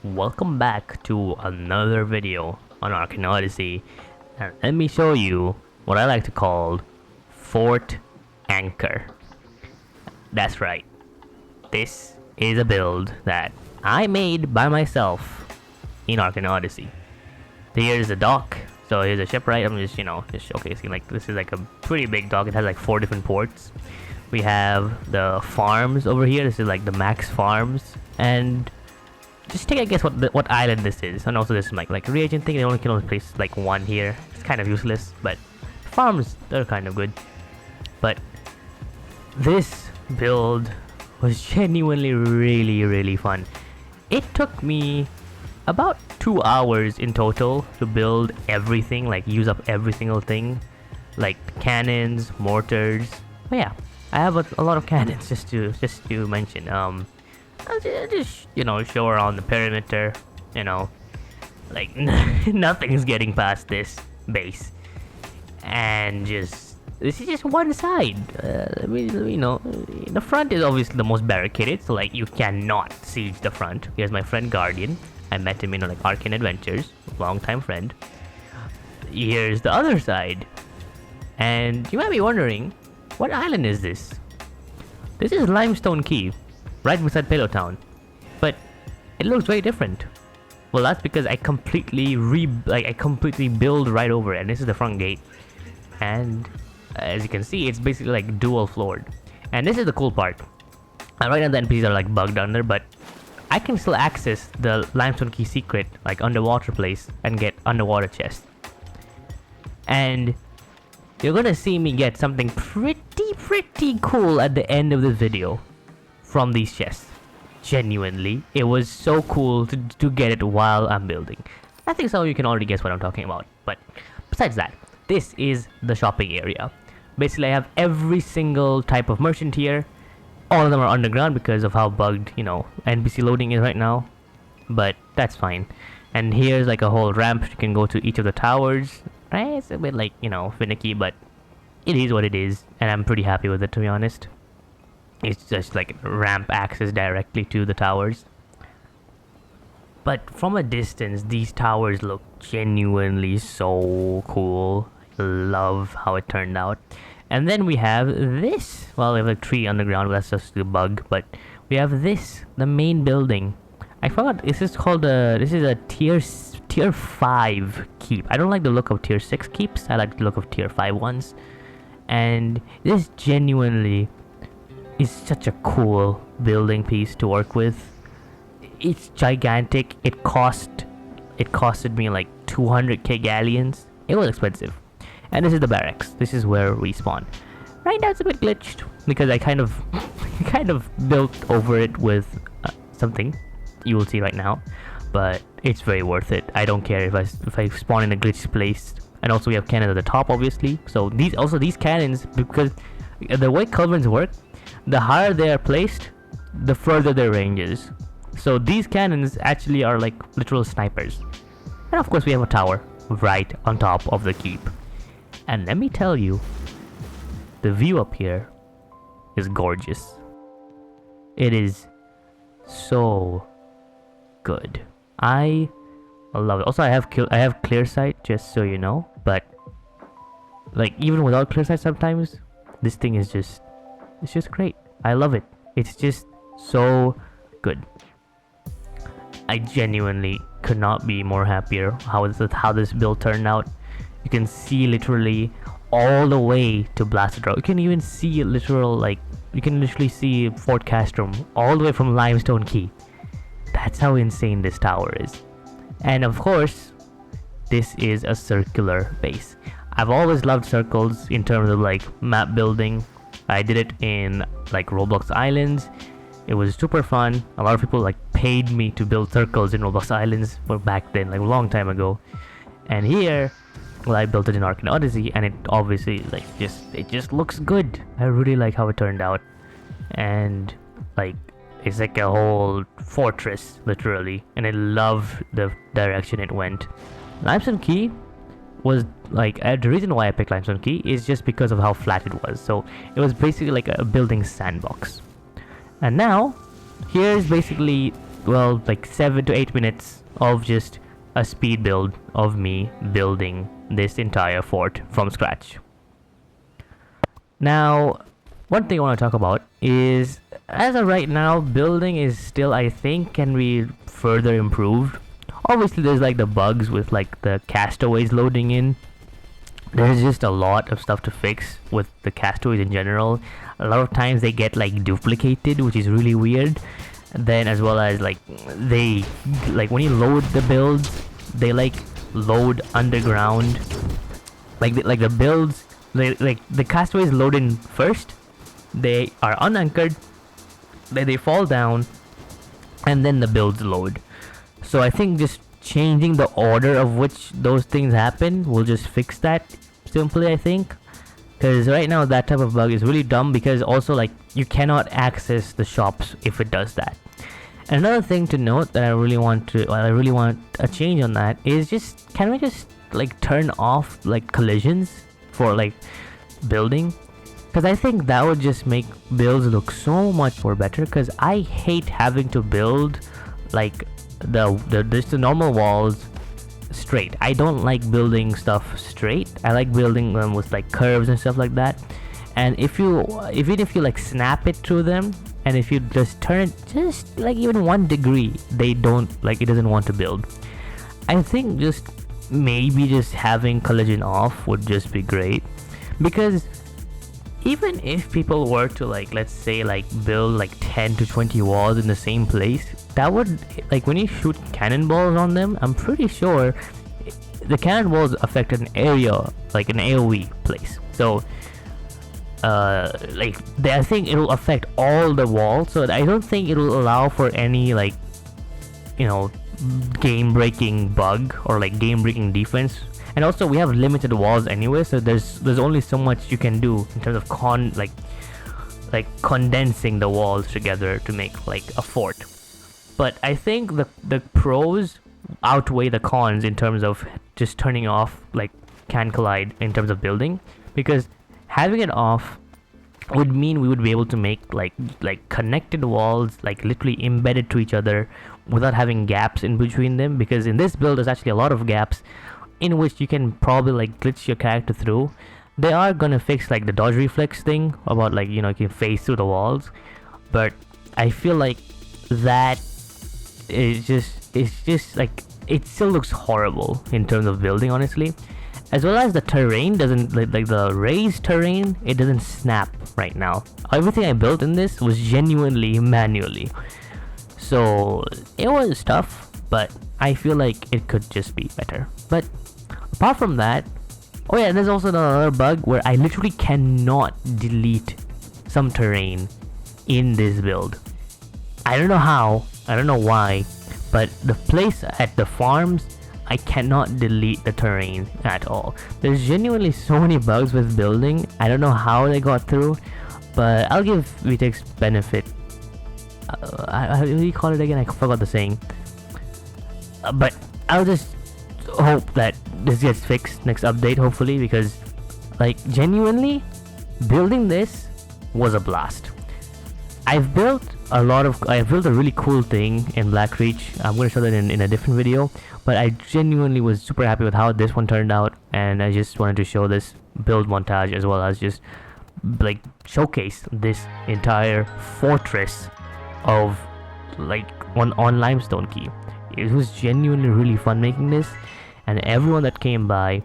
Welcome back to another video on Arcane Odyssey, and let me show you what I like to call Fort Anchor. That's right, this is a build that I made by myself in Arcane Odyssey. Here's a dock, so here's a shipwright. I'm just showcasing, like, this is like a pretty big dock. It has like 4 different ports. We have the farms over here. This is like the max farms, and just take a guess what island this is. And also this is like reagent thing. They only can only place like 1 here. It's kind of useless, but farms, they're kind of good. But this build was genuinely really fun. It took me about 2 hours in total to build everything, like use up every single thing, like cannons, mortars. But yeah, I have a lot of cannons just to mention. I'll just show around the perimeter. Like nothing's getting past this base, and this is just one side. The front is obviously the most barricaded, so like you cannot siege the front. Here's my friend Guardian. I met him in like Arcane Adventures, long-time friend. Here's the other side, and you might be wondering, what island is this? This is Limestone Key, right beside Pillow Town, but it looks very different. Well, that's because I completely build right over it, and this is the front gate, and as you can see, it's basically like dual floored. And this is the cool part. Right now the NPCs are like bugged under, but I can still access the Limestone Key secret like underwater place and get underwater chests. And you're gonna see me get something pretty cool at the end of this video from these chests. Genuinely, it was so cool to get it while I'm building. I think some of you can already guess what I'm talking about, but besides that, this is the shopping area. Basically, I have every single type of merchant here. All of them are underground because of how bugged, NPC loading is right now, but that's fine. And here's like a whole ramp. You can go to each of the towers. Right? It's a bit like, finicky, but it is what it is, and I'm pretty happy with it, to be honest. It's just like ramp access directly to the towers. But from a distance, these towers look genuinely so cool. Love how it turned out. And then we have this. Well, we have a tree underground, but that's just the bug. But we have this, the main building. I forgot. This is called this is a tier 5 keep. I don't like the look of tier 6 keeps. I like the look of tier 5 ones. And this genuinely is such a cool building piece to work with. It's gigantic. It costed me like 200k galleons. It was expensive. And this is the barracks. This is where we spawn. Right now it's a bit glitched because I kind of built over it with something you will see right now, but it's very worth it. I don't care if I spawn in a glitched place. And also we have cannons at the top, obviously. So these cannons, because the way culverins work, the higher they are placed, the further their range is. So these cannons actually are like literal snipers. And of course we have a tower right on top of the keep. And let me tell you, the view up here is gorgeous. It is so good. I love it. Also, I have clear sight, just so you know. But like even without clear sight, sometimes this thing is it's just great. I love it. It's just so good. I genuinely could not be more happier how this build turned out. You can see literally all the way to Blasted Rock. You can even see you can literally see Fort Castrum all the way from Limestone Key. That's how insane this tower is. And of course, this is a circular base. I've always loved circles in terms of like map building. I did it in like Roblox Islands. It was super fun. A lot of people like paid me to build circles in Roblox Islands back then, like a long time ago. And here, well, I built it in Arcane Odyssey, and it obviously it just looks good. I really like how it turned out, and like it's like a whole fortress literally, and I love the direction it went. Limestone Key was like the reason why I picked Limestone Key is just because of how flat it was. So it was basically like a building sandbox. And now here's basically well, like 7 to 8 minutes of just a speed build of me building this entire fort from scratch. Now, one thing I want to talk about is, as of right now, building is still, I think, can be further improved. Obviously, there's like the bugs with like the castaways loading in. There's just a lot of stuff to fix with the castaways in general. A lot of times they get like duplicated, which is really weird. Then as well as like they, like when you load the builds, they like load underground. Like the builds, like the castaways load in first. They are unanchored, then they fall down, and then the builds load. So I think just changing the order of which those things happen will just fix that simply, I think. Because right now that type of bug is really dumb, because also like you cannot access the shops if it does that. And another thing to note that I really want a change on that is just, can we just like turn off like collisions for like building? Because I think that would just make builds look so much more better, because I hate having to build like just the normal walls straight. I don't like building stuff straight. I like building them with like curves and stuff like that. And even if you like snap it through them, and if you just turn it just like even 1 degree, they don't like, it doesn't want to build. I think just maybe just having collision off would just be great, because even if people were to like, let's say like build like 10 to 20 walls in the same place, that would, like when you shoot cannonballs on them, I'm pretty sure the cannonballs affect an area, like an AoE place. So like I think it'll affect all the walls, so I don't think it'll allow for any like, you know, game breaking bug or like game breaking defense. And also we have limited walls anyway, so there's only so much you can do in terms of like condensing the walls together to make like a fort. But I think the pros outweigh the cons in terms of just turning off like can collide in terms of building, because having it off would mean we would be able to make like connected walls, like literally embedded to each other without having gaps in between them. Because in this build there's actually a lot of gaps in which you can probably like glitch your character through. They are gonna fix like the dodge reflex thing about like, you know, you can phase through the walls, but I feel like that is just like, it still looks horrible in terms of building, honestly. As well as the terrain doesn't like the raised terrain, it doesn't snap right now. Everything I built in this was genuinely manually, so it was tough, but I feel like it could just be better. But apart from that, oh yeah, there's also another bug where I literally cannot delete some terrain in this build. I don't know how, I don't know why, but the place at the farms, I cannot delete the terrain at all. There's genuinely so many bugs with building. I don't know how they got through, but I'll give VTEX benefit. How do you call it again? I forgot the saying. But I'll just hope that this gets fixed next update, hopefully, because like genuinely building this was a blast. I've built a really cool thing in Blackreach. I'm going to show that in a different video, but I genuinely was super happy with how this one turned out, and I just wanted to show this build montage as well as just like showcase this entire fortress of like on limestone key. It was genuinely really fun making this, and everyone that came by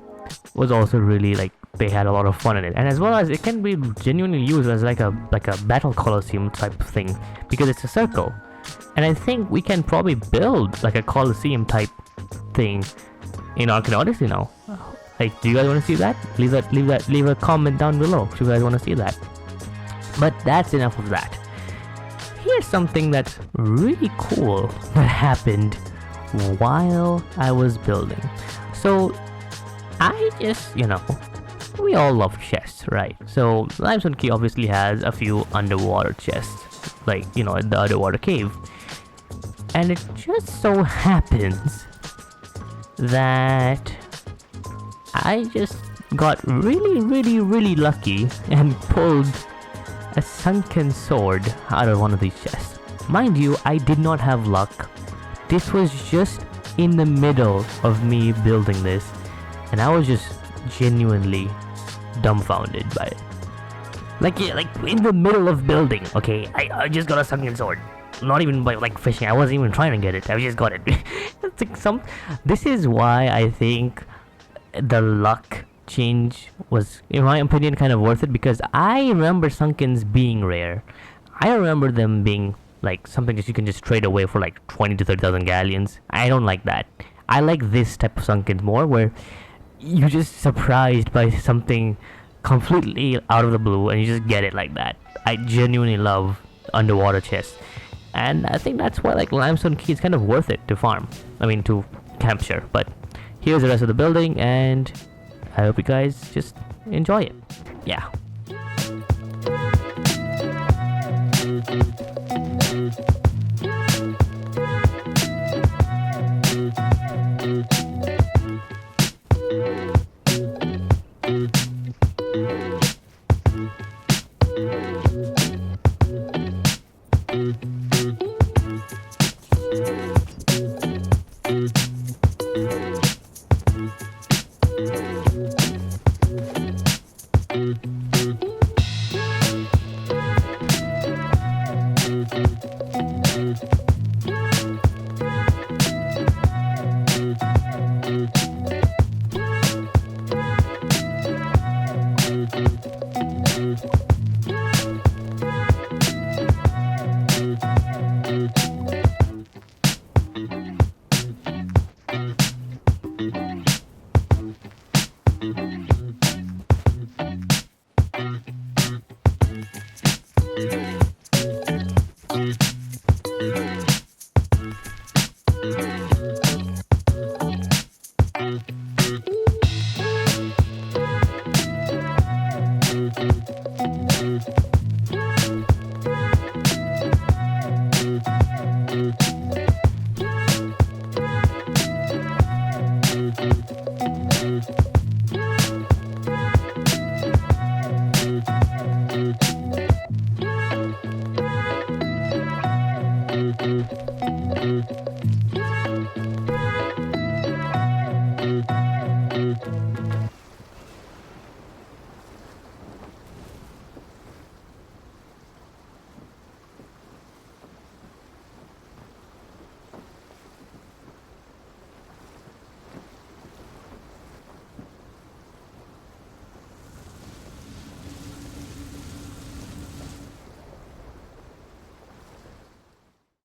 was also really like, they had a lot of fun in it. And as well as it can be genuinely used as like a battle coliseum type of thing, because it's a circle. And I think we can probably build like a coliseum type thing in Arcane Odyssey now. Like, do you guys want to see that? Leave a comment down below if you guys want to see that. But that's enough of that. Here's something that's really cool that happened while I was building. So I just, you know, we all love chests, right? So Limestone Key obviously has a few underwater chests, like, you know, the underwater cave. And it just so happens that I just got really lucky and pulled a sunken sword out of one of these chests. Mind you, I did not have luck this was just in the middle of me building this, and I was just genuinely dumbfounded by it. Like, yeah, like in the middle of building. Okay, I just got a sunken sword. Not even by like fishing. I wasn't even trying to get it. I just got it. It's like this is why I think the luck change was, in my opinion, kind of worth it, because I remember sunkens being rare. I remember them being like something that you can just trade away for like 20 to 30,000 galleons. I don't like that. I like this type of sunkens more, where you're just surprised by something completely out of the blue and you just get it like that. I genuinely love underwater chests, and I think that's why like limestone key is kind of worth it to farm. I mean, to capture. But here's the rest of the building, and I hope you guys just enjoy it. Yeah.